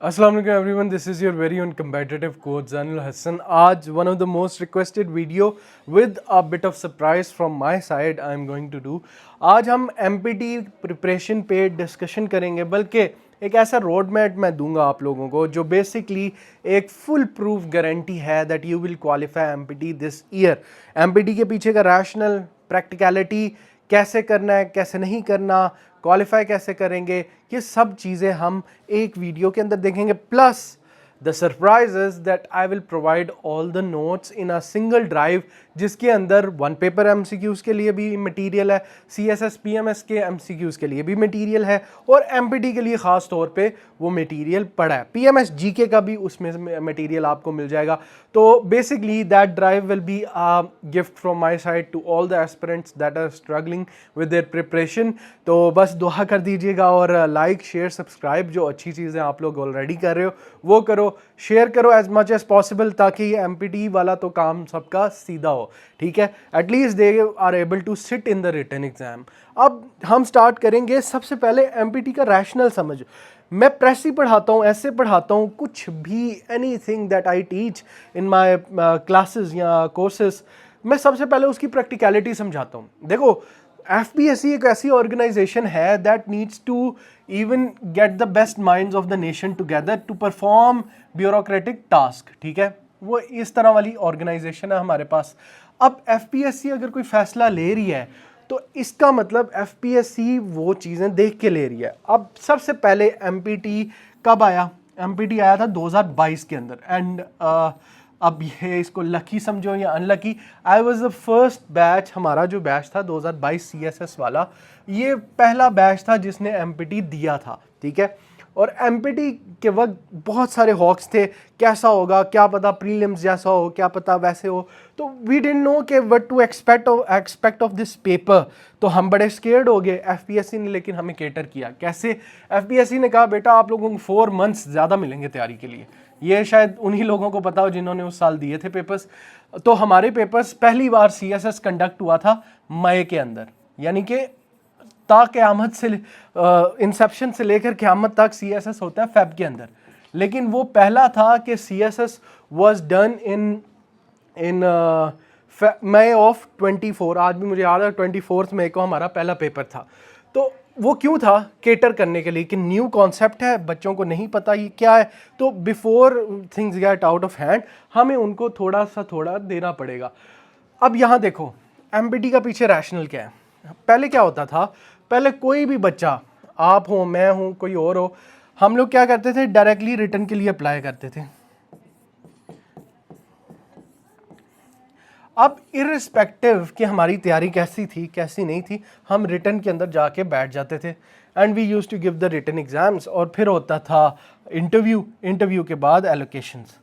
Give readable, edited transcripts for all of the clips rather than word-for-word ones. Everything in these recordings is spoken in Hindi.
Assalamu alaikum everyone, this is your very own competitive coach Zanul Hassan. आज one of the most requested video with a bit of surprise from my side I am going to do. आज हम MPT प्रिपरेशन पे डिस्कशन करेंगे, बल्कि एक ऐसा रोड मैप मैं दूंगा आप लोगों को जो बेसिकली एक फुल प्रूफ गारंटी है that you will qualify MPT this year. MPT के पीछे का रैशनल प्रैक्टिकलिटी, कैसे करना है कैसे नहीं करना, क्वालिफाई कैसे करेंगे, ये सब चीज़ें हम एक वीडियो के अंदर देखेंगे. Plus the surprise is that I will provide all the notes in a single drive, जिसके अंदर वन पेपर MCQs के लिए भी मटेरियल है, CSS PMS के MCQs के लिए भी मटेरियल है, और MPT के लिए ख़ास तौर पे वो मटेरियल पड़ा है. PMS GK का भी उसमें मटेरियल आपको मिल जाएगा. तो basically that drive will be a gift from my side to all the aspirants that are struggling with their preparation. तो बस दुआ कर दीजिएगा और लाइक शेयर सब्सक्राइब, जो अच्छी चीज़ें आप लोग ऑलरेडी कर रहे हो वो करो, शेयर करो एज मच एज पॉसिबल, ताकि MPT वाला तो काम सबका सीधा हो. ठीक है, at least they are able to sit in the written exam. अब हम स्टार्ट करेंगे. सबसे पहले MPT का रैशनल समझ. मैं प्रेस ही पढ़ाता हूँ, ऐसे पढ़ाता हूँ, कुछ भी any thing that I teach in my classes या कोर्सेस, मैं सबसे पहले उसकी प्रैक्टिकलिटी समझाता हूँ. देखो, FPSC एक ऐसी ऑर्गेनाइजेशन है that needs to even get the best minds of the nation together to perform bureaucratic task. ठीक है, वो इस तरह वाली ऑर्गेनाइजेशन है हमारे पास. अब FPSC अगर कोई फैसला ले रही है तो इसका मतलब FPSC वो चीज़ें देख के ले रही है. अब सबसे पहले MPT कब आया? MPT आया था 2022 के अंदर. एंड अब ये इसको लकी समझो या unlucky, I was the first batch. हमारा जो बैच था 2022 CSS वाला, ये पहला बैच था जिसने MPT दिया था. ठीक है, और MPT के वक्त बहुत सारे हॉक्स थे, कैसा होगा क्या पता, प्रीलिम्स जैसा हो क्या पता वैसे हो. तो वी डिडंट नो कि what to expect of this paper. तो हम बड़े स्केर्ड हो गए. FPSC ने लेकिन हमें केटर किया. कैसे? FPSC ने कहा बेटा आप लोगों को 4 मंथ्स ज़्यादा मिलेंगे तैयारी के लिए. ये शायद उन्हीं लोगों को पता हो जिन्होंने उस साल दिए थे पेपर्स. तो हमारे पेपर्स पहली बार CSS कंडक्ट हुआ था मई के अंदर, यानी कि क़यामत से इंसेप्शन से लेकर क़यामत तक CSS होता है फेब के अंदर. लेकिन वो पहला था कि CSS was done in May of 24. आज भी मुझे याद है 24 मई को हमारा पहला पेपर था. तो वो क्यों था? केटर करने के लिए कि न्यू कॉन्सेप्ट है, बच्चों को नहीं पता ये क्या है. तो before things get out of hand हमें उनको थोड़ा देना पड़ेगा. अब यहाँ देखो MPT का पीछे रैशनल क्या है. पहले क्या होता था? पहले कोई भी बच्चा, आप हो मैं हूँ कोई और हो, हम लोग क्या करते थे? डायरेक्टली रिटर्न के लिए अप्लाई करते थे. अब इर्रिस्पेक्टिव कि हमारी तैयारी कैसी थी कैसी नहीं थी, हम रिटर्न के अंदर जाके बैठ जाते थे. And we used to give the written exams, और फिर होता था इंटरव्यू के बाद एलोकेशंस.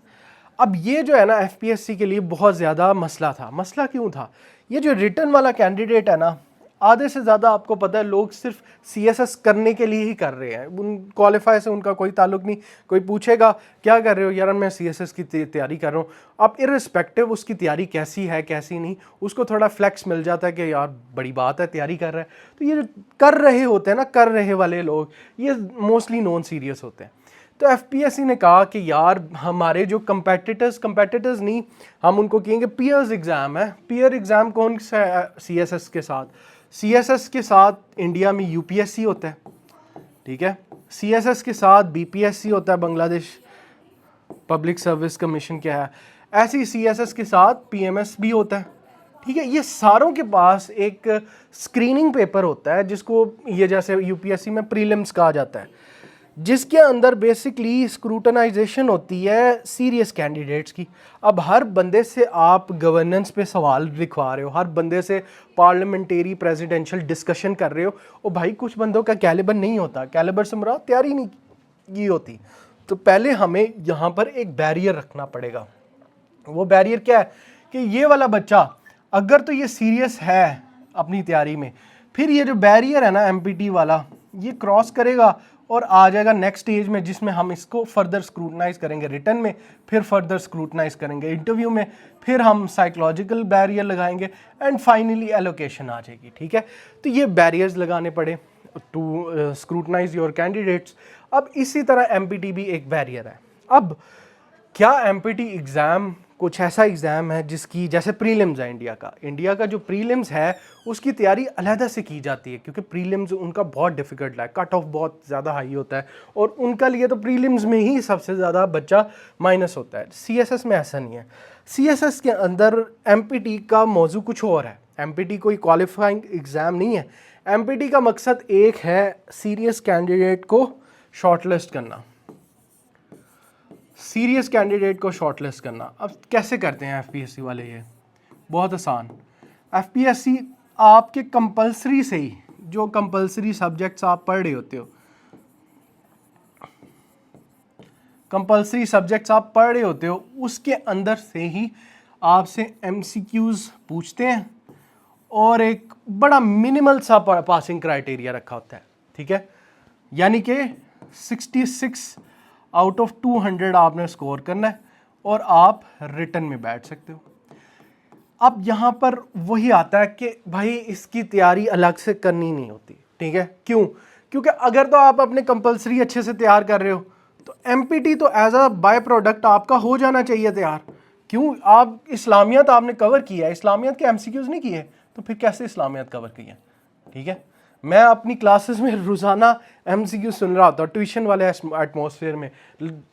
अब ये जो है ना FPSC के लिए बहुत ज़्यादा मसला था. मसला क्यों था? ये जो रिटर्न वाला कैंडिडेट है ना, आधे से ज़्यादा आपको पता है लोग सिर्फ CSS करने के लिए ही कर रहे हैं. उन क्वालिफाई से उनका कोई ताल्लुक नहीं. कोई पूछेगा क्या कर रहे हो? यार मैं CSS की तैयारी कर रहा हूँ. अब इर्रिस्पेक्टिव उसकी तैयारी कैसी है कैसी नहीं, उसको थोड़ा फ्लेक्स मिल जाता है कि यार बड़ी बात है तैयारी कर रहा है. तो ये जो कर रहे होते हैं ना, कर रहे वाले लोग, ये मोस्टली नॉन सीरियस होते हैं. तो FPSC ने कहा कि यार हमारे जो कंपेटिटर्स नहीं, हम उनको कहेंगे पीयर्स एग्ज़ाम है. पीयर एग्ज़ाम कौन सा है? CSS के साथ. CSS के साथ इंडिया में UPSC होता है. ठीक है, CSS के साथ BPSC होता है, बांग्लादेश पब्लिक सर्विस कमीशन क्या है. ऐसी CSS के साथ PMS भी होता है. ठीक है, ये सारों के पास एक स्क्रीनिंग पेपर होता है जिसको ये जैसे UPSC में प्रीलिम्स कहा जाता है, जिसके अंदर बेसिकली स्क्रूटनाइजेशन होती है सीरियस कैंडिडेट्स की. अब हर बंदे से आप गवर्नेंस पे सवाल लिखवा रहे हो, हर बंदे से पार्लियामेंटेरी प्रेसिडेंशियल डिस्कशन कर रहे हो. और भाई कुछ बंदों का कैलिबर नहीं होता, कैलिबर से मुराद तैयारी नहीं की होती. तो पहले हमें यहाँ पर एक बैरियर रखना पड़ेगा. वो बैरियर क्या है कि ये वाला बच्चा अगर तो ये सीरियस है अपनी तैयारी में, फिर ये जो बैरियर है ना MPT वाला, ये क्रॉस करेगा और आ जाएगा नेक्स्ट स्टेज में, जिसमें हम इसको फर्दर स्क्रूटनाइज करेंगे रिटर्न में, फिर फर्दर स्क्रूटनाइज करेंगे इंटरव्यू में, फिर हम साइकोलॉजिकल बैरियर लगाएंगे एंड फाइनली एलोकेशन आ जाएगी. ठीक है, तो ये बैरियर्स लगाने पड़े टू स्क्रूटनाइज योर कैंडिडेट्स. अब इसी तरह एमपीटी भी एक बैरियर है। अब क्या एमपीटी एग्ज़ाम कुछ ऐसा एग्ज़ाम है जिसकी जैसे प्रीलिम्स है इंडिया का जो प्रीलिम्स है उसकी तैयारी अलहदा से की जाती है, क्योंकि प्रीलिम्स उनका बहुत डिफ़िकल्ट है, कट ऑफ बहुत ज़्यादा हाई होता है और उनका लिए तो प्रीलिम्स में ही सबसे ज़्यादा बच्चा माइनस होता है। सीएसएस में ऐसा नहीं है। सीएसएस के अंदर एमपीटी का मौजू कुछ और है। एमपीटी कोई क्वालिफाइंग एग्ज़ाम नहीं है। एमपीटी का मकसद एक है, सीरियस कैंडिडेट को शॉर्टलिस्ट करना, सीरियस कैंडिडेट को शॉर्टलिस्ट करना। अब कैसे करते हैं एफपीएससी वाले? ये बहुत आसान। एफपीएससी आपके कंपलसरी से ही, जो कंपलसरी सब्जेक्ट्स आप पढ़ रहे होते हो, कंपलसरी सब्जेक्ट्स आप पढ़ रहे होते हो उसके अंदर से ही आपसे एमसीक्यूज पूछते हैं और एक बड़ा मिनिमल सा पासिंग क्राइटेरिया रखा होता है, ठीक है। यानी कि 66 आउट ऑफ 200 आपने स्कोर करना है और आप रिटन में बैठ सकते हो। अब यहाँ पर वही आता है कि भाई इसकी तैयारी अलग से करनी नहीं होती, ठीक है। क्यों? क्योंकि अगर तो आप अपने कंपलसरी अच्छे से तैयार कर रहे हो तो एमपीटी तो एज अ बाय प्रोडक्ट आपका हो जाना चाहिए तैयार। क्यों? आप इस्लामियत आपने कवर किया है, इस्लामियत के एमसीक्यूज नहीं किए, तो फिर कैसे इस्लामियत कवर किया? ठीक है। मैं अपनी क्लासेस में रोज़ाना एमसीक्यू सुन रहा होता हूँ ट्यूशन वाले एटमॉस्फेयर में,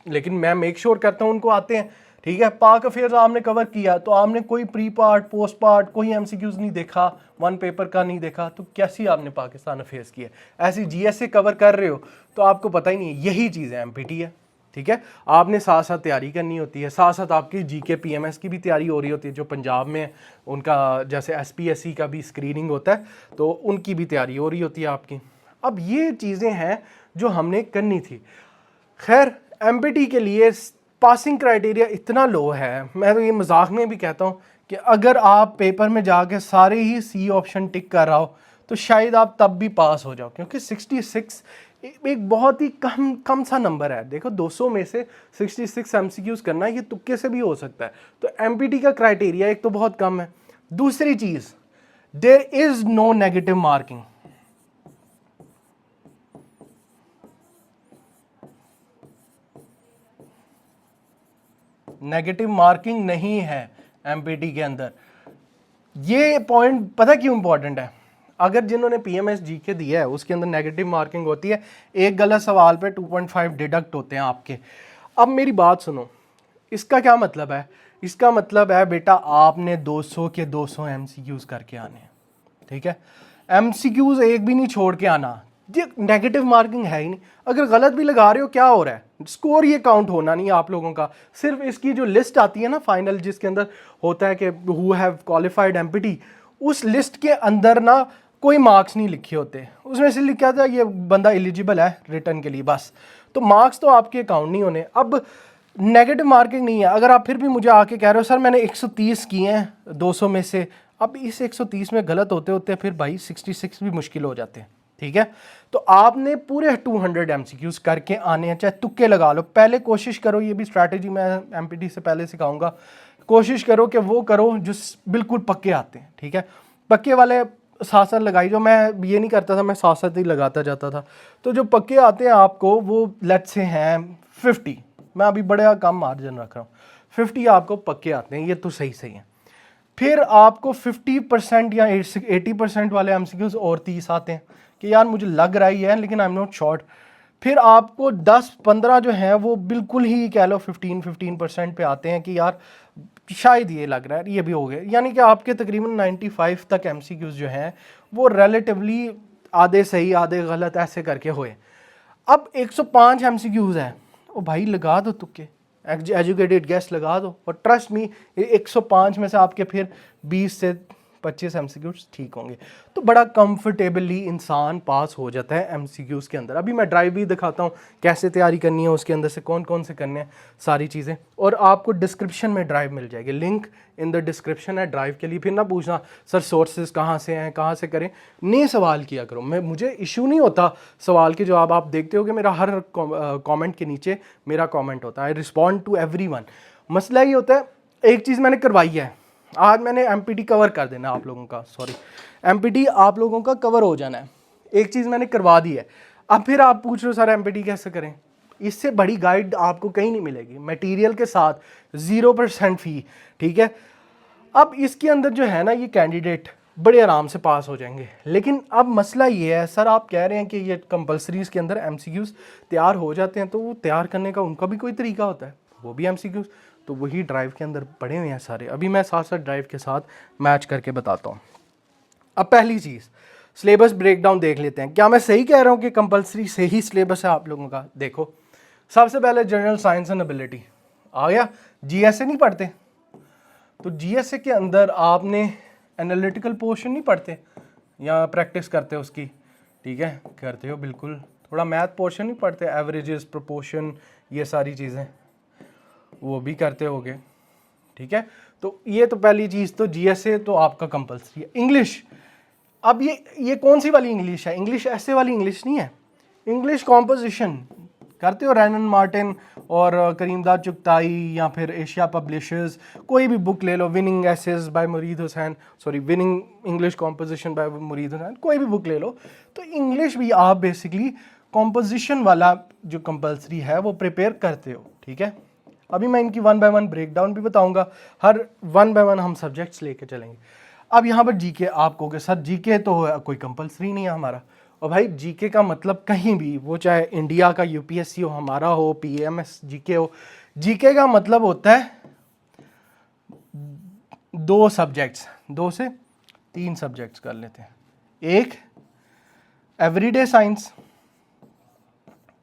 लेकिन मैं मेक श्योर करता हूँ उनको आते हैं, ठीक है। पाक अफेयर्स आपने कवर किया तो आपने कोई प्री पार्ट पोस्ट पार्ट कोई एमसीक्यूज नहीं देखा, वन पेपर का नहीं देखा, तो कैसी आपने पाकिस्तान अफेयर्स किया? ऐसी जीएसए कवर कर रहे हो तो आपको पता ही नहीं है। यही चीज़ है एमपीटी है, ठीक है। आपने साथ साथ तैयारी करनी होती है, साथ साथ आपकी जीके पीएमएस की भी तैयारी हो रही होती है, जो पंजाब में उनका जैसे एसपीएससी का भी स्क्रीनिंग होता है तो उनकी भी तैयारी हो रही होती है आपकी। अब ये चीज़ें हैं जो हमने करनी थी। खैर, एमपीटी के लिए पासिंग क्राइटेरिया इतना लो है, मैं तो ये मजाक में भी कहता हूँ कि अगर आप पेपर में जाके सारे ही सी ऑप्शन टिक कर रहा हो तो शायद आप तब भी पास हो जाओ, क्योंकि 66 एक बहुत ही कम सा नंबर है। देखो 200 में से 66 एमसीक्यूज करना ये तुक्के से भी हो सकता है। तो एमपीटी का क्राइटेरिया एक तो बहुत कम है, दूसरी चीज there is no negative marking. Negative marking नहीं है एमपीटी के अंदर। ये पॉइंट पता क्यों इंपॉर्टेंट है? अगर जिन्होंने पीएमएस जीके दिया है उसके अंदर नेगेटिव मार्किंग होती है, एक गलत सवाल पे 2.5 डिडक्ट होते हैं आपके। अब मेरी बात सुनो, इसका क्या मतलब है? इसका मतलब है बेटा आपने 200 के 200 एमसीक्यूज करके आने हैं, ठीक है। एमसीक्यूज एक भी नहीं छोड़ के आना। ये नेगेटिव मार्किंग है ही नहीं। अगर गलत भी लगा रहे हो क्या हो रहा है? स्कोर ये काउंट होना नहीं है आप लोगों का। सिर्फ इसकी जो लिस्ट आती है ना फाइनल, जिसके अंदर होता है कि हु हैव क्वालिफाइड एमपीटी, उस लिस्ट के अंदर ना कोई मार्क्स नहीं लिखे होते, उसमें से लिखा था ये बंदा एलिजिबल है रिटर्न के लिए, बस। तो मार्क्स तो आपके काउंट नहीं होने। अब नेगेटिव मार्किंग नहीं है। अगर आप फिर भी मुझे आके कह रहे हो सर मैंने 130 किए हैं 200 में से, अब इस 130 में गलत होते होते फिर भाई 66 भी मुश्किल हो जाते हैं, ठीक है। तो आपने पूरे 200 एमसीक्यूज करके आने हैं, चाहे तुक्के लगा लो। पहले कोशिश करो, ये भी स्ट्रैटेजी मैं एमपीटी से पहले सिखाऊंगा, कोशिश करो कि वो करो जो बिल्कुल पक्के आते हैं, ठीक है। पक्के वाले साथ साथ लगाई, जो मैं ये नहीं करता था, मैं साथ साथ ही लगाता जाता था। तो जो पक्के आते हैं आपको वो लेट्स से हैं 50, मैं अभी बड़ा कम मार्जिन रख रहा हूँ, 50 आपको पक्के आते हैं, ये तो सही सही है। फिर आपको 50% या 80% वाले एमसीक्यूज और 30 आते हैं कि यार मुझे लग रहा ही है लेकिन आई एम नॉट श्योर। फिर आपको 10-15 जो हैं वो बिल्कुल ही कह लो 15% पे आते हैं कि यार शायद ये लग रहा है, ये भी हो गया। यानी कि आपके तकरीबन 95 तक एमसीक्यूज जो हैं वो रिलेटिवली आधे सही आधे गलत ऐसे करके हुए। अब 105 एमसीक्यूज हैं, ओ भाई लगा दो तुक्के, एजुकेटेड गेस लगा दो, और ट्रस्ट मी 105 में से आपके फिर 20 से 25 एमसीक्यूज ठीक होंगे। तो बड़ा कंफर्टेबली इंसान पास हो जाता है एमसीक्यूज के अंदर। अभी मैं ड्राइव भी दिखाता हूँ कैसे तैयारी करनी है, उसके अंदर से कौन कौन से करने हैं सारी चीज़ें, और आपको डिस्क्रिप्शन में ड्राइव मिल जाएगी, लिंक इन द डिस्क्रिप्शन है ड्राइव के लिए। फिर ना पूछना सर सोर्सेज कहाँ से हैं, कहाँ से करें, नहीं सवाल किया करो। मुझे इशू नहीं होता सवाल के जवाब, आप देखते हो कि मेरा हर कमेंट के नीचे मेरा कमेंट होता है, आई रिस्पॉन्ड टू एवरीवन। मसला ये होता है, एक चीज़ मैंने करवाई है, आज मैंने एमपीटी कवर कर देना आप लोगों का, सॉरी एमपीटी आप लोगों का कवर हो जाना है। एक चीज़ मैंने करवा दी है, अब फिर आप पूछ रहे हो सर एमपीटी कैसे करें, इससे बड़ी गाइड आपको कहीं नहीं मिलेगी, मटेरियल के साथ 0% फी, ठीक है। अब इसके अंदर जो है ना ये कैंडिडेट बड़े आराम से पास हो जाएंगे, लेकिन अब मसला ये है सर आप कह रहे हैं कि ये कंपलसरीज के अंदर एमसीक्यूज तैयार हो जाते हैं, तो वो तैयार करने का उनका भी कोई तरीका होता है, वो भी एमसीक्यूज, तो वही ड्राइव के अंदर पड़े हुए हैं सारे। अभी मैं साथ साथ ड्राइव के साथ मैच करके बताता हूँ। अब पहली चीज़ सिलेबस ब्रेकडाउन देख लेते हैं, क्या मैं सही कह रहा हूँ कि कंपलसरी से ही सिलेबस है आप लोगों का। देखो सबसे पहले जनरल साइंस एंड एबिलिटी आ गया, जीएसए नहीं पढ़ते, तो जीएसए के अंदर आपने एनालिटिकल पोर्शन नहीं पढ़ते या प्रैक्टिस करते हो उसकी, ठीक है करते हो बिल्कुल, थोड़ा मैथ पोर्शन नहीं पढ़ते, एवरेजेस प्रोपोर्शन ये सारी चीज़ें वो भी करते होगे, ठीक है। तो ये तो पहली चीज़, तो जीएसए तो आपका कंपलसरी है। इंग्लिश, अब ये कौन सी वाली इंग्लिश है, इंग्लिश ऐसे वाली इंग्लिश नहीं है, इंग्लिश कॉम्पोजिशन करते हो रैनन मार्टिन और करीमदाद चुगताई या फिर एशिया पब्लिशर्स, कोई भी बुक ले लो, winning essays by Murid Hussain, sorry winning English composition by Murid Hussain, कोई भी बुक ले लो, तो इंग्लिश भी आप बेसिकली कॉम्पोजिशन वाला जो कंपलसरी है वो प्रिपेयर करते हो, ठीक है। अभी मैं इनकी 1 बाय 1 ब्रेकडाउन भी बताऊंगा, हर 1 बाय 1 हम सब्जेक्ट्स लेके चलेंगे। अब यहाँ पर जीके आप कहोगे सर जीके तो कोई कंपलसरी नहीं है हमारा, और भाई जीके का मतलब कहीं भी, वो चाहे इंडिया का यूपीएससी हो, हमारा हो, पीएमएस जीके हो, जीके का मतलब होता है 2 सब्जेक्ट्स, 2 से 3 सब्जेक्ट्स कर लेते हैं। एक एवरीडे साइंस,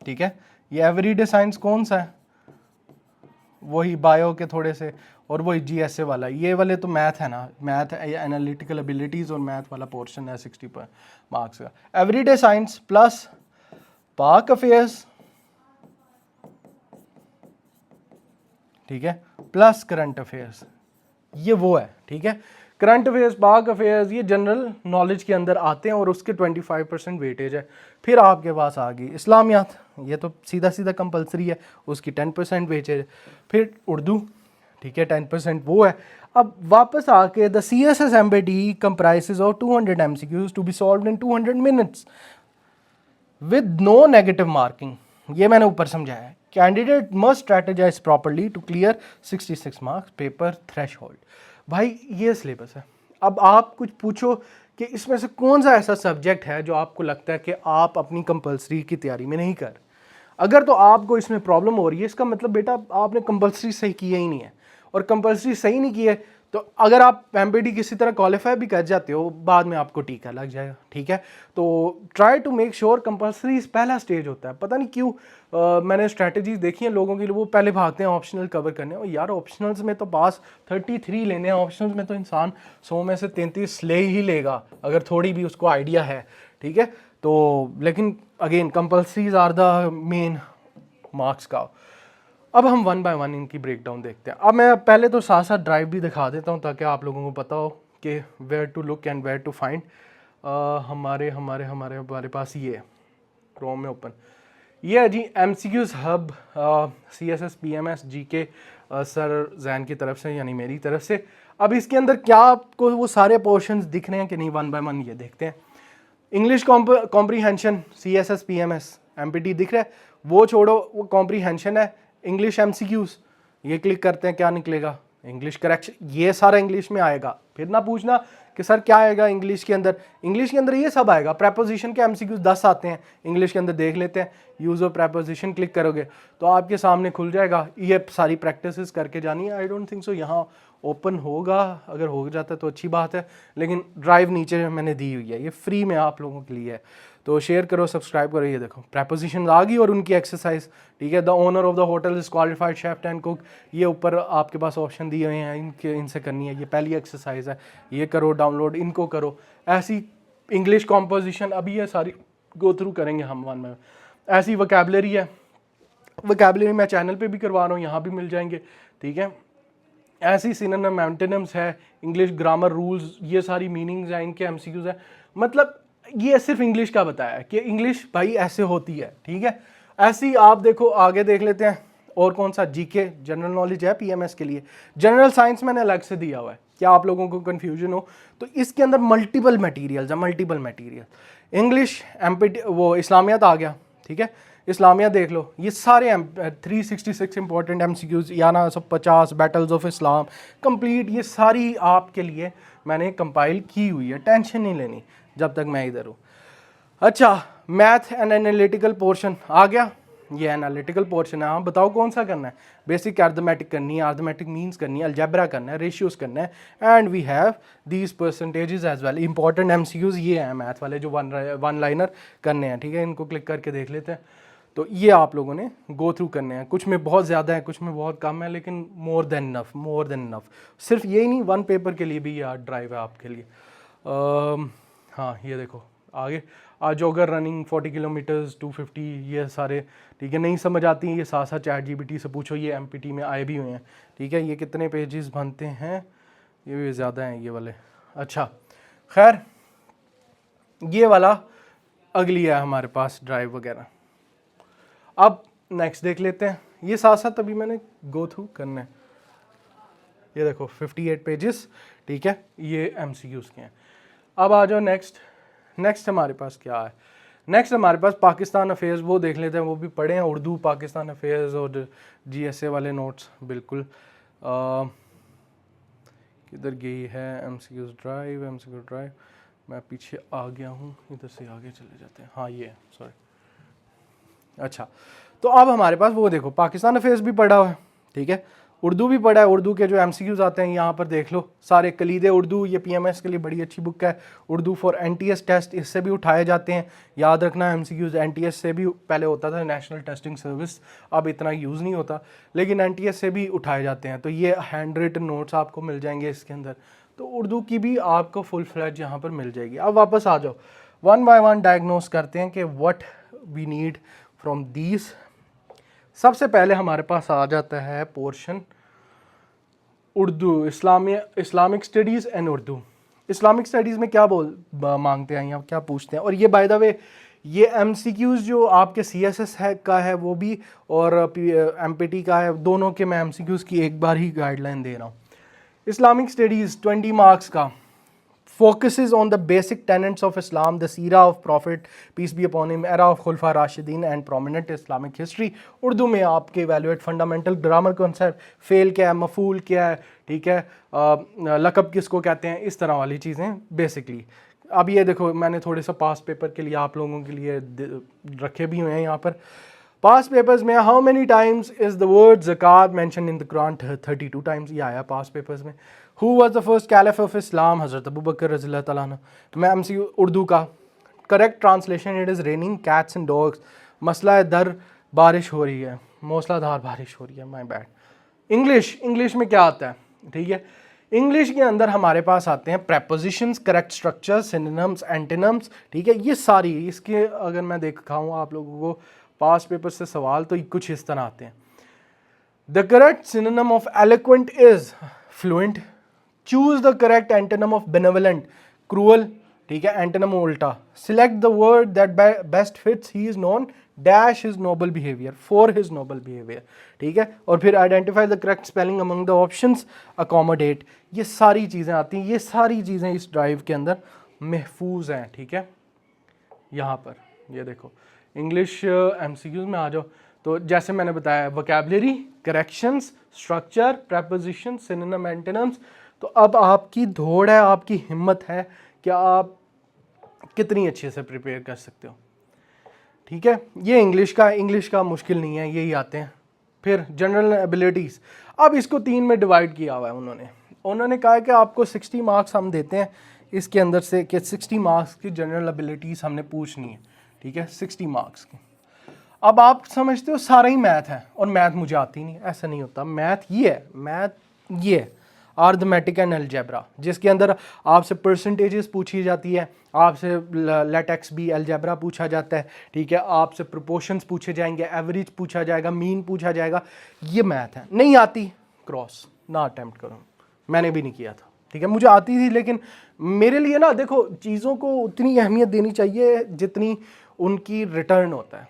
ठीक है, ये एवरीडे साइंस कौन सा है, वही बायो के थोड़े से, और वही जीएसए वाला, ये वाले तो मैथ है ना, मैथ एनालिटिकल एबिलिटीज़ और मैथ वाला पोर्शन है 60 मार्क्स का। एवरीडे साइंस प्लस पाक अफेयर्स, ठीक है, प्लस करंट अफेयर्स, ये वो है, ठीक है। करंट अफेयर्स पाक अफेयर्स ये जनरल नॉलेज के अंदर आते हैं और उसके 25% वेटेज है। फिर आपके पास आ गई इस्लामियात, ये तो सीधा सीधा कंपलसरी है, उसकी 10% वेटेज है। फिर उर्दू, ठीक है 10% वो है। अब वापस आके the CSS MBD comprises of 200 MCQs to be solved in 200 minutes with no negative marking, ये मैंने ऊपर समझाया है। Candidate must strategize properly to clear 66 marks paper threshold. भाई ये सिलेबस है। अब आप कुछ पूछो कि इसमें से कौन सा ऐसा सब्जेक्ट है जो आपको लगता है कि आप अपनी कंपलसरी की तैयारी में नहीं कर, अगर तो आपको इसमें प्रॉब्लम हो रही है, इसका मतलब बेटा आपने कंपलसरी सही किया ही नहीं है, और कंपलसरी सही नहीं की है तो अगर आप एमपीटी किसी तरह क्वालिफाई भी कर जाते हो, बाद में आपको टीका लग जाएगा, ठीक है। तो try to make sure, compulsory पहला स्टेज होता है। पता नहीं क्यों मैंने स्ट्रैटेजीज देखी हैं लोगों की, वो पहले भागते हैं ऑप्शनल कवर करने, और यार ऑप्शनल्स में तो पास 33 लेने हैं, ऑप्शनल्स में तो इंसान 100 में से 33 ले ही लेगा अगर थोड़ी भी उसको आइडिया है, ठीक है। तो लेकिन again compulsories are the main marks का। अब हम 1 बाय 1 इनकी ब्रेकडाउन देखते हैं। अब मैं पहले तो साथ साथ ड्राइव भी दिखा देता हूँ ताकि आप लोगों को पता हो कि where to look and where to find. हमारे पास ये क्रोम में ओपन, ये है जी MCQs hub CSS PMS GK sir Jain की तरफ से, यानी मेरी तरफ से। अब इसके अंदर क्या आपको वो सारे पोर्शंस दिख रहे हैं कि नहीं, 1 बाय 1 ये देखते हैं। English comprehension CSS PMS MPT दिख रहा है, वो छोड़ो, वो कॉम्प्रीहेंशन है। इंग्लिश MCQs ये क्लिक करते हैं, क्या निकलेगा, इंग्लिश करेक्शन, ये सारा इंग्लिश में आएगा। फिर ना पूछना कि सर क्या आएगा इंग्लिश के अंदर, इंग्लिश के अंदर ये सब आएगा। प्रेपोजिशन के MCQs 10 आते हैं इंग्लिश के अंदर, देख लेते हैं। यूज़ ऑफ प्रेपोजिशन क्लिक करोगे तो आपके सामने खुल जाएगा, ये सारी प्रैक्टिसेस करके जानी है। आई डोंट थिंक सो यहाँ ओपन होगा, अगर हो जाता है तो अच्छी बात है, लेकिन ड्राइव नीचे मैंने दी हुई है, ये फ्री में आप लोगों के लिए है, तो शेयर करो, सब्सक्राइब करो। ये देखो प्रेपोजिशन आ गई और उनकी एक्सरसाइज, ठीक है। The owner of the hotel is qualified chef and cook, ये ऊपर आपके पास ऑप्शन दिए हुए हैं, इनसे करनी है। ये पहली एक्सरसाइज है, ये करो डाउनलोड, इनको करो। ऐसी इंग्लिश कॉम्पोजिशन अभी ये सारी गो थ्रू करेंगे हम 1 में। ऐसी वोकैबुलरी है, वोकैबुलरी मैं चैनल पे भी करवा रहा हूँ, यहाँ भी मिल जाएंगे, ठीक है। ऐसी सिनोनिम एंटोनिम्स है, इंग्लिश ग्रामर रूल्स, ये सारी मीनिंग्स हैं, इनके MCQs है। मतलब ये सिर्फ इंग्लिश का बताया है कि इंग्लिश भाई ऐसे होती है, ठीक है। ऐसी आप देखो, आगे देख लेते हैं और कौन सा, GK जनरल नॉलेज है PMS के लिए। जनरल साइंस मैंने अलग से दिया हुआ है, क्या आप लोगों को कन्फ्यूजन हो तो इसके अंदर मल्टीपल मटेरियल्स है, मल्टीपल मटेरियल। इंग्लिश एमपीटी वो इस्लामियात आ गया, ठीक है, इस्लामियात देख लो, ये सारे 366 इंपॉर्टेंट एमसीक्यूज या ना 150 बैटल्स ऑफ इस्लाम कंप्लीट, ये सारी आपके लिए मैंने कंपाइल की हुई है, टेंशन नहीं लेनी जब तक मैं इधर हूँ। अच्छा, मैथ एंड एनालिटिकल पोर्शन आ गया, ये एनालिटिकल पोर्शन है। हाँ बताओ कौन सा करना है? बेसिक अर्थमेटिक करनी है, अर्थमेटिक मीन्स करनी है, अलजेब्रा करना है, रेशियोज करना है, and we have these percentages as well. Important MCQs ये हैं मैथ वाले जो वन लाइनर करने हैं, ठीक है, इनको क्लिक करके देख लेते हैं। तो ये आप लोगों ने गो थ्रू करने हैं, कुछ में बहुत ज़्यादा है, कुछ में बहुत कम है, लेकिन more than enough, more than enough. सिर्फ यही नहीं, वन पेपर के लिए भी ये ड्राइव है आपके लिए। हाँ ये देखो आगे, जॉगर रनिंग 40 किलोमीटर्स 250, ये सारे, ठीक है, नहीं समझ आती हैं ये साथ साथ चैट जीपीटी से पूछो, ये एमपीटी में आए भी हुए हैं, ठीक है। ये कितने पेजेस बनते हैं? ये भी ज़्यादा हैं ये वाले। अच्छा खैर, ये वाला अगली है हमारे पास ड्राइव वगैरह। अब नेक्स्ट देख लेते हैं, ये साथ साथ अभी मैंने गो थ्रू करना है। ये देखो 58 पेजेस, ठीक है, ये एमसीक्यूज के हैं। अब आ जाओ नेक्स्ट हमारे पास क्या है? नेक्स्ट हमारे पास पाकिस्तान अफेयर्स, वो देख लेते हैं, वो भी पढ़े हैं, उर्दू पाकिस्तान अफेयर्स और जीएसए वाले नोट्स बिल्कुल। किधर गई है एमसीक्यूज ड्राइव? एमसीक्यू ड्राइव मैं पीछे आ गया हूँ, इधर से आगे चले जाते हैं। हाँ ये है, सॉरी। अच्छा, तो अब हमारे पास वो देखो पाकिस्तान अफेयर्स भी पढ़ा हुआ है, ठीक है, उर्दू भी पढ़ा है। उर्दू के जो एमसीक्यूज आते हैं यहाँ पर देख लो सारे। कलीदे उर्दू, ये पीएमएस के लिए बड़ी अच्छी बुक है, उर्दू फॉर एनटीएस टेस्ट, इससे भी उठाए जाते हैं, याद रखना एमसीक्यूज। एनटीएस से भी पहले होता था, नेशनल टेस्टिंग सर्विस, अब इतना यूज़ नहीं होता, लेकिन एनटीएस से भी उठाए जाते हैं। तो ये हैंड रिटन नोट्स आपको मिल जाएंगे इसके अंदर, तो उर्दू की भी आपको फुल फ्लैज यहाँ पर मिल जाएगी। अब वापस आ जाओ, वन बाय वन डायग्नोस करते हैं कि what we need from these. सबसे पहले हमारे पास आ जाता है portion Urdu, Islamic studies and Urdu. Islamic studies में क्या मांगते हैं या क्या पूछते हैं? और ये बाय द वे ये एमसीक्यूज जो आपके सीएसएस है का है वो भी, और एमपीटी का है, दोनों के मैं एमसीक्यूज की एक बार ही गाइडलाइन दे रहा हूँ। इस्लामिक स्टडीज़ 20 मार्क्स का, focuses on the basic tenets of Islam, the seerah of Prophet, peace be upon him, era of Khulfa Rashidin and prominent Islamic history। Urdu में आपके evaluate fundamental grammar concept, fail क्या है, मफूल क्या है, ठीक है, लकब किसको कहते हैं, इस तरह वाली चीज़ें बेसिकली। अब ये देखो मैंने थोड़े सा पास पेपर के लिए आप लोगों के लिए रखे भी हुए हैं यहाँ पर। पास पेपर्स में how many times is the word ज़कात mention in the Quran? 32 times ये आया पास पेपर्स में। Who was the first caliph of Islam? हज़रत अबू बकर रज़ियल्लाहु तआला अन्हु। मैं एमसीक्यू उर्दू का, correct translation it is raining cats and dogs. मसला है दर, बारिश हो रही है, मूसलाधार बारिश हो रही है, माय बैड। इंग्लिश में क्या आता है, ठीक है, इंग्लिश के अंदर हमारे पास आते हैं prepositions, correct structure, synonyms, antonyms, ठीक है, ये सारी इसके अगर मैं दिखाऊँ आप लोगों को पास पेपर से सवाल तो कुछ इस तरह आते हैं। The correct synonym of eloquent is fluent. Choose the correct antonym of benevolent, cruel, ठीक है, एंटोनिम उल्टा। Select the word that best fits he is known dash his noble behaviour, for his noble behaviour, ठीक है, और फिर identify the correct spelling among the options, accommodate. ये सारी चीज़ें आती हैं, ये सारी चीज़ें इस ड्राइव के अंदर महफूज हैं, ठीक है। यहाँ पर ये देखो इंग्लिश एमसीक्यूज में आ जाओ, तो जैसे मैंने बताया vocabulary, corrections, structure, preposition, synonym, antonyms. तो अब आपकी दौड़ है, आपकी हिम्मत है कि आप कितनी अच्छे से प्रिपेयर कर सकते हो, ठीक है। ये इंग्लिश का मुश्किल नहीं है, यही आते हैं। फिर जनरल एबिलिटीज़, अब इसको 3 में डिवाइड किया हुआ है उन्होंने कहा है कि आपको 60 मार्क्स हम देते हैं इसके अंदर से, कि 60 मार्क्स की जनरल एबिलिटीज़ हमने पूछनी है, ठीक है, 60 मार्क्स की। अब आप समझते हो सारा ही मैथ है और मैथ मुझे आती नहीं, ऐसा नहीं होता। मैथ ये है अर्थमेटिक एंड अलजेब्रा, जिसके अंदर आपसे परसेंटेजेस पूछी जाती है, आपसे लेटेक्स भी अलजेब्रा पूछा जाता है, ठीक है, आपसे प्रोपोर्शंस पूछे जाएंगे, एवरेज पूछा जाएगा, मीन पूछा जाएगा। ये मैथ है, नहीं आती क्रॉस ना अटेम्प्ट करो, मैंने भी नहीं किया था, ठीक है, मुझे आती थी, लेकिन मेरे लिए ना देखो चीज़ों को उतनी अहमियत देनी चाहिए जितनी उनकी रिटर्न होता है।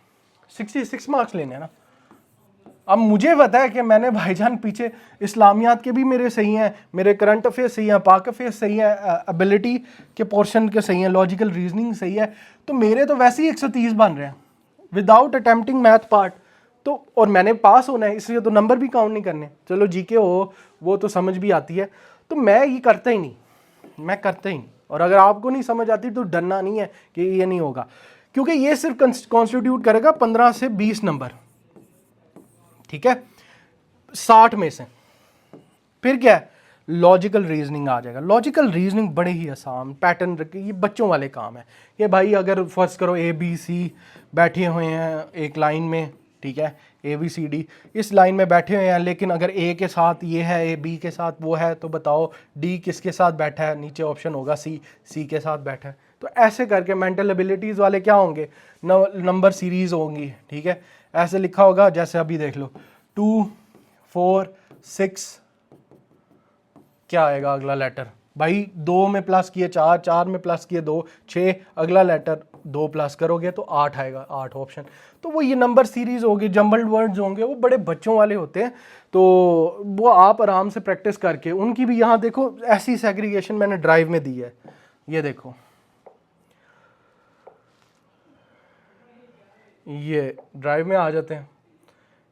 66 मार्क्स लेने हैं ना, अब मुझे पता है कि मैंने भाईजान पीछे इस्लामियात के भी मेरे सही हैं, मेरे करंट अफेयर्स सही हैं, पाक अफेयर्स सही हैं, एबिलिटी के पोर्शन के सही हैं, लॉजिकल रीजनिंग सही है, तो मेरे तो वैसे ही 130 बन रहे हैं विदाउट अटेम्प्टिंग मैथ पार्ट। तो और मैंने पास होना है, इसलिए तो नंबर भी काउंट नहीं करने। चलो जीके हो वो तो समझ भी आती है, तो मैं ये करता ही नहीं, मैं करता ही नहीं। और अगर आपको नहीं समझ आती तो डरना नहीं है कि ये नहीं होगा, क्योंकि ये सिर्फ कॉन्स्टिट्यूट करेगा 15 से 20 नंबर, ठीक है, 60 में से। फिर क्या है, लॉजिकल रीजनिंग आ जाएगा। लॉजिकल रीजनिंग बड़े ही आसान पैटर्न रखे, ये बच्चों वाले काम है। ये भाई अगर फर्स्ट करो ABC बैठे हुए हैं एक लाइन में, ठीक है, ABCD इस लाइन में बैठे हुए हैं, लेकिन अगर A के साथ ये है, B के साथ वो है, तो बताओ D किसके साथ बैठा है, नीचे ऑप्शन होगा C के साथ बैठा है। तो ऐसे करके मेंटल एबिलिटीज़ वाले क्या होंगे, नंबर सीरीज होंगी, ठीक है, ऐसे लिखा होगा। जैसे अभी देख लो 2 4 6, क्या आएगा अगला लेटर, भाई 2 में प्लस किए 4, 4 में प्लस किए 2, 6, अगला लेटर 2 प्लस करोगे तो 8 आएगा, 8 ऑप्शन। तो वो ये नंबर सीरीज होगी, जंबल्ड वर्ड्स होंगे, वो बड़े बच्चों वाले होते हैं। तो वो आप आराम से प्रैक्टिस करके उनकी भी, यहाँ देखो ऐसी सेग्रीगेशन मैंने ड्राइव में दी है, ये देखो, ये ड्राइव में आ जाते हैं।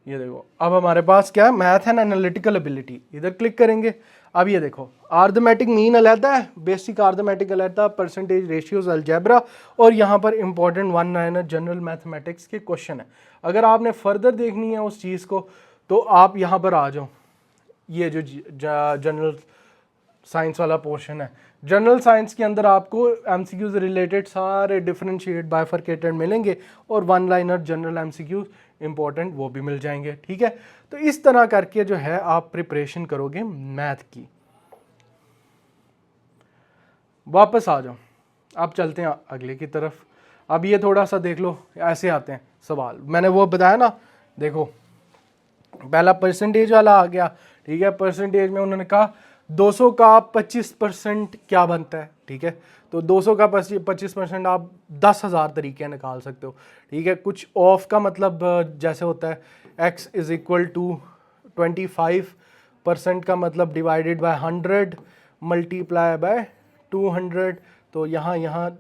ये देखो अब हमारे पास क्या है, मैथ एंड एनालिटिकल एबिलिटी, इधर क्लिक करेंगे। अब ये देखो आर्थमेटिक मीन अलहदा है, बेसिक आर्थमेटिक अलहदा, परसेंटेज रेशियोज अलजेब्रा, और यहाँ पर इंपॉर्टेंट 1 लाइनर जनरल मैथमेटिक्स के क्वेश्चन है। अगर आपने फर्दर देखनी है उस चीज़ को तो आप यहाँ पर आ जाओ, ये जो जनरल साइंस वाला पोर्शन है, जनरल साइंस के अंदर आपको MCQs रिलेटेड सारे डिफरेंशिएट बाइफरकेटेड मिलेंगे, और 1 लाइनर जनरल MCQs इंपॉर्टेंट वो भी मिल जाएंगे, ठीक है। तो इस तरह करके जो है आप प्रिपरेशन करोगे मैथ की। वापस आ जाओ, अब चलते हैं अगले की तरफ। अब ये थोड़ा सा देख लो, ऐसे आते हैं सवाल, मैंने वो बताया ना, देखो पहला परसेंटेज वाला आ गया, ठीक है। परसेंटेज में उन्होंने कहा 200 का 25% क्या बनता है, ठीक है। तो 200 का 25% आप 10,000 तरीके निकाल सकते हो, ठीक है। कुछ ऑफ का मतलब जैसे होता है x इज इक्वल टू 25% का मतलब डिवाइडेड बाय 100 मल्टीप्लाई बाय 200, तो यहाँ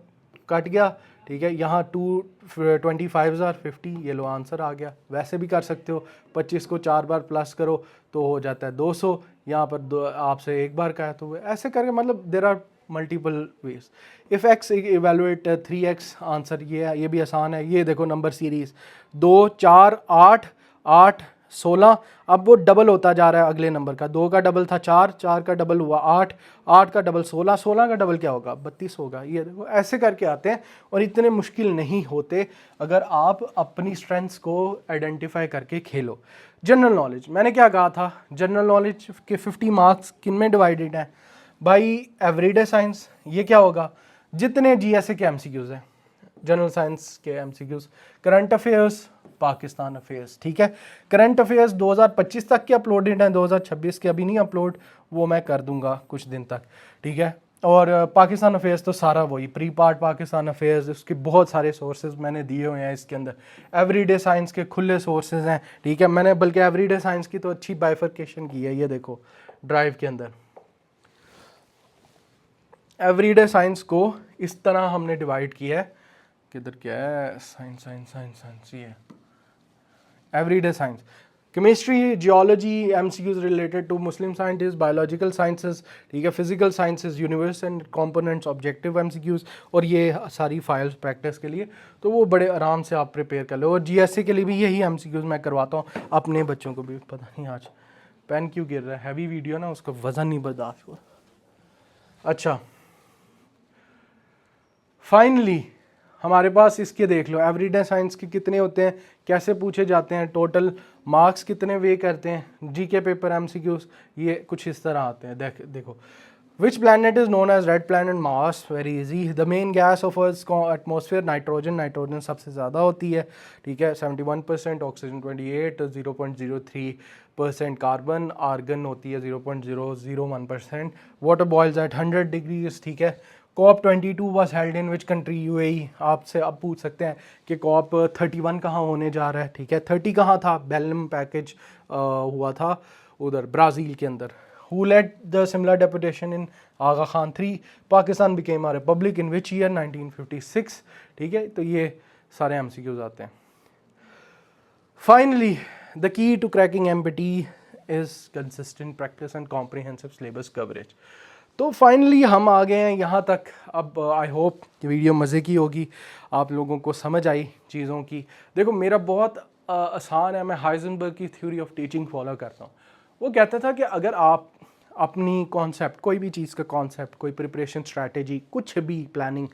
कट गया, ठीक है। यहाँ 25,050, ये लो आंसर आ गया। वैसे भी कर सकते हो, 25 को 4 बार प्लस करो तो हो जाता है 200, यहाँ पर आपसे एक बार का है, तो ऐसे करके मतलब there are multiple ways. If x evaluate 3x, answer ये है, ये भी आसान है। ये देखो नंबर सीरीज 2 4 8 8 16, अब वो डबल होता जा रहा है अगले नंबर का। 2 का डबल था 4, 4 का डबल हुआ 8, 8 का डबल 16, 16 का डबल क्या होगा 32 होगा। ये देखो ऐसे करके आते हैं, और इतने मुश्किल नहीं होते अगर आप अपनी स्ट्रेंथ्स को आइडेंटिफाई करके खेलो। जनरल नॉलेज, मैंने क्या कहा था, जनरल नॉलेज के 50 मार्क्स किन में डिवाइडेड हैं भाई, एवरीडे साइंस, ये क्या होगा, जितने GSA के MCQs हैं, जनरल साइंस के MCQs, current affairs, Pakistan affairs, ठीक है। करंट अफेयर्स 2025 तक के अपलोडेड हैं, 2026 के अभी नहीं अपलोड, वो मैं कर दूंगा कुछ दिन तक, ठीक है। और पाकिस्तान अफेयर्स तो सारा वही प्री पार्ट पाकिस्तान अफेयर्स, उसके बहुत सारे सोर्सेज मैंने दिए हुए हैं इसके अंदर। एवरीडे साइंस के खुले सोर्सेज हैं, ठीक है। मैंने बल्कि एवरीडे साइंस की तो अच्छी बाइफरकेशन की है, ये देखो ड्राइव के अंदर एवरीडे साइंस को इस तरह हमने डिवाइड किया है। किधर क्या है, साइंस साइंस साइंस साइंस, ये everyday science, chemistry, geology, MCQs related to Muslim scientist, biological sciences, ठीक है, physical sciences, universe and components, objective MCQs, और ये सारी फाइल्स प्रैक्टिस के लिए, तो वो बड़े आराम से आप प्रिपेयर कर लो। और GSA के लिए भी यही MCQs मैं करवाता हूँ अपने बच्चों को भी। पता नहीं आज पेन क्यों गिर रहा है, हैवी वीडियो ना, उसका वज़न नहीं बर्दाश्त हुआ। अच्छा, फाइनली हमारे पास इसके देख लो, एवरीडे साइंस के कितने होते हैं, कैसे पूछे जाते हैं, टोटल मार्क्स कितने वे करते हैं, GK पेपर MCQs, ये कुछ इस तरह आते हैं। देखो which planet is known as red planet, Mars, very easy. The main gas of earth atmosphere, nitrogen, nitrogen सबसे ज़्यादा होती है, ठीक है, 71%, ऑक्सीजन 28, 0.03% कार्बन, आर्गन होती है 0.001%, वाटर बॉइल्स एट 100 डिग्रीज, ठीक है, COP 22 was held in which country? UAE। आपसे अब पूछ सकते हैं कि COP 31 कहाँ होने जा रहा है, ठीक है। 30 कहाँ था? बेलम पैकेज हुआ था उधर ब्राज़ील के अंदर। Who led the similar deputation in Aga Khan 3? Pakistan became a republic in which year? 1956। ठीक है, तो ये सारे MCQs आते हैं। Finally, the key to cracking MPT is consistent practice and comprehensive syllabus coverage। तो फाइनली हम आ गए हैं यहाँ तक। अब आई होप कि वीडियो मज़े की होगी, आप लोगों को समझ आई चीज़ों की। देखो मेरा बहुत आसान है, मैं हाइजेनबर्ग की थ्योरी ऑफ टीचिंग फॉलो करता हूँ। वो कहता था कि अगर आप अपनी कॉन्सेप्ट, कोई भी चीज़ का कॉन्सेप्ट, कोई प्रिपरेशन स्ट्रैटेजी, कुछ भी प्लानिंग,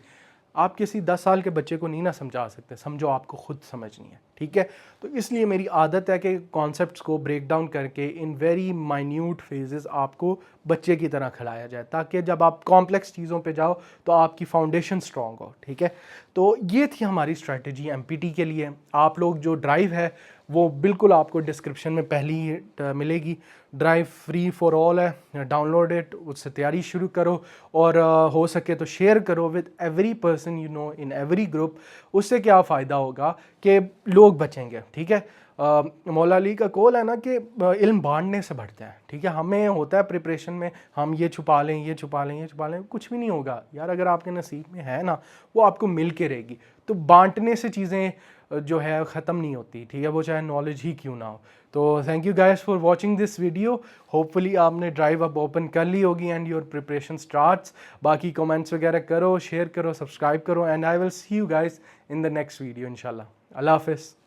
आप किसी 10 साल के बच्चे को नहीं ना समझा सकते, समझो आपको खुद समझनी है, ठीक है। तो इसलिए मेरी आदत है कि कॉन्सेप्ट्स को ब्रेक डाउन करके इन वेरी माइन्यूट फेजेस आपको बच्चे की तरह खिलाया जाए, ताकि जब आप कॉम्प्लेक्स चीज़ों पे जाओ तो आपकी फाउंडेशन स्ट्रॉन्ग हो, ठीक है। तो ये थी हमारी स्ट्रैटेजी MPT के लिए। आप लोग जो ड्राइव है वो बिल्कुल आपको डिस्क्रिप्शन में पहली ही मिलेगी। ड्राइव फ्री फॉर ऑल है, डाउनलोड इट, उससे तैयारी शुरू करो और हो सके तो शेयर करो with every person you know in every group. उससे क्या फ़ायदा होगा कि लोग बचेंगे, ठीक है। मौला अली का कौल है ना कि इल्म बांटने से बढ़ता है, ठीक है। हमें होता है प्रिपरेशन में हम ये छुपा लें, ये छुपा लें, ये छुपा लें, कुछ भी नहीं होगा यार। अगर आपके नसीब में है ना, वो आपको मिल के रहेगी। तो बांटने से चीज़ें जो है ख़त्म नहीं होती, ठीक है, वो चाहे नॉलेज ही क्यों ना हो। तो thank you guys for watching this video. Hopefully आपने ड्राइव अब ओपन कर ली होगी एंड योर प्रिपरेशन स्टार्ट्स। बाकी कमेंट्स वगैरह करो, शेयर करो, सब्सक्राइब करो and I will see you guys in the next video इंशाल्लाह। अल्लाह हाफिज़।